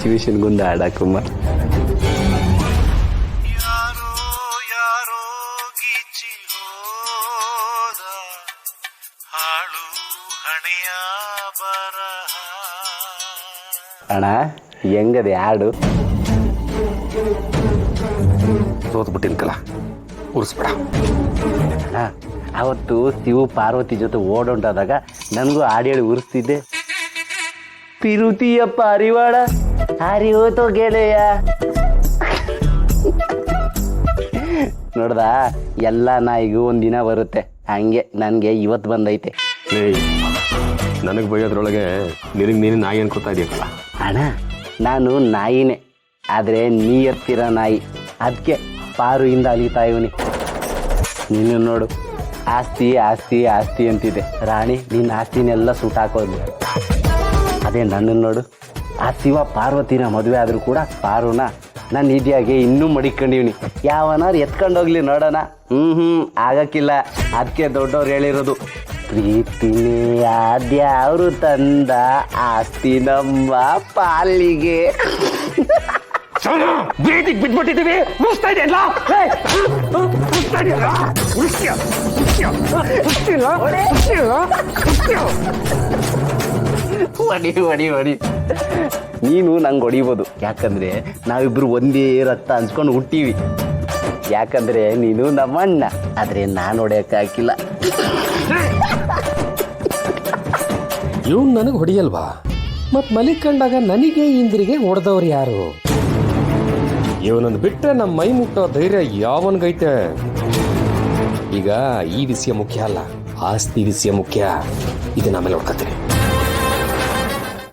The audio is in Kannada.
ಸಿಚುವೇಶನ್ ಗುಂದ ಆಡಕಮ್ಮ. ಅಣ್ಣ ಹೆಂಗದೆ ಹಾಡು? ಸೋತ್ಬಿಟ್ಟಿನ್ಕಲ್ಲ, ಉರ್ಸ್ಬೇಡ. ಅಣ್ಣ ಅವತ್ತು ಶಿವ ಪಾರ್ವತಿ ಜೊತೆ ಓಡೊಂಟಾದಾಗ ನನಗೂ ಹಾಡು ಹೇಳಿ ಉರಿಸ್ತಿದ್ದೆ. ಪಿರುತಿಯಪ್ಪ ಅರಿವಾಡ ಹರಿಯೋತೋ ಗೆಳೆಯ. ನೋಡ್ದ, ಎಲ್ಲ ನಾಯಿಗೂ ಒಂದಿನ ಬರುತ್ತೆ, ಹಂಗೆ ನನಗೆ ಇವತ್ತು ಬಂದೈತೆ. ನನಗೆ ಬೈಯೋದ್ರೊಳಗೆ ನಿನಗೆ ನೀನು ನಾಯಿ ಅನ್ಕೋತಾ ಇದೆಯಲ್ಲ. ಅಣ್ಣ ನಾನು ನಾಯಿನೇ, ಆದರೆ ನೀ ಎತ್ತಿರೋ ನಾಯಿ, ಅದಕ್ಕೆ ಪಾರುಯಿಂದ ಅಲಿತಾ ಇವನಿ. ನೀನು ನೋಡು, ಆಸ್ತಿ ಆಸ್ತಿ ಆಸ್ತಿ ಅಂತಿದೆ. ರಾಣಿ ನಿನ್ನ ಆಸ್ತಿನೆಲ್ಲ ಸುಟ್ಟಾಕೋದು. ಅದೇ ನನ್ನನ್ನು ನೋಡು, ಆ ಶಿವ ಪಾರ್ವತಿನ ಮದುವೆ ಆದರೂ ಕೂಡ ಪಾರುನ ನನ್ನ ನಿಧಿಯಾಗೆ ಇನ್ನೂ ಮಡಿಕೊಂಡಿವ್ನಿ. ಯಾವನಾರು ಎತ್ಕೊಂಡೋಗ್ಲಿ ನೋಡೋಣ. ಆಗಕ್ಕಿಲ್ಲ. ಅದಕ್ಕೆ ದೊಡ್ಡವ್ರು ಹೇಳಿರೋದು, ಪ್ರೀತಿನೇ ಆದ್ಯ ಅವರು ತಂದ ಆಸ್ತಿ ನಮ್ಮ ಪಾಲಿಗೆ. ಬೀದಿಗೆ ಬಿದ್ಬಿಟ್ಟಿದ್ದೀವಿ. ಮುಗಿಸ್ತಾ ಇದೆಯಲ್ಲ, ಹೊಡಿ ಹೊಡಿ ಹೊಡಿ. ನೀನು ನಂಗೆ ಹೊಡಿಬೋದು, ಯಾಕಂದ್ರೆ ನಾವಿಬ್ರು ಒಂದೇ ರಕ್ತ ಹಂಚ್ಕೊಂಡು ಹುಟ್ಟೀವಿ. ಯಾಕಂದ್ರೆ ನೀನು ನಮ್ಮ ಅಣ್ಣ, ಆದ್ರೆ ನಾನು ಹೊಡೆಯಕ್ಕಾಗಿಲ್ಲ. ಇವ್ನು ನನಗೆ ಹೊಡಿಯಲ್ವಾ? ಮತ್ ಮಲಿಕಂಡಾಗ ನನಗೆ ಇಂದ್ರಿಗೆ ಹೊಡೆದವ್ರು ಯಾರು? ಇವನನ್ನು ಬಿಟ್ರೆ ನಮ್ಮ ಮೈ ಮುಟ್ಟೋ ಧೈರ್ಯ ಯಾವನ್ಗೈತೆ? ಈಗ ಈ ವಿಷಯ ಮುಖ್ಯ ಅಲ್ಲ, ಆಸ್ತಿ ವಿಷಯ ಮುಖ್ಯ. ಇದನ್ನ ಆಮೇಲೆ ನೋಡ್ಕೊತೀನಿ.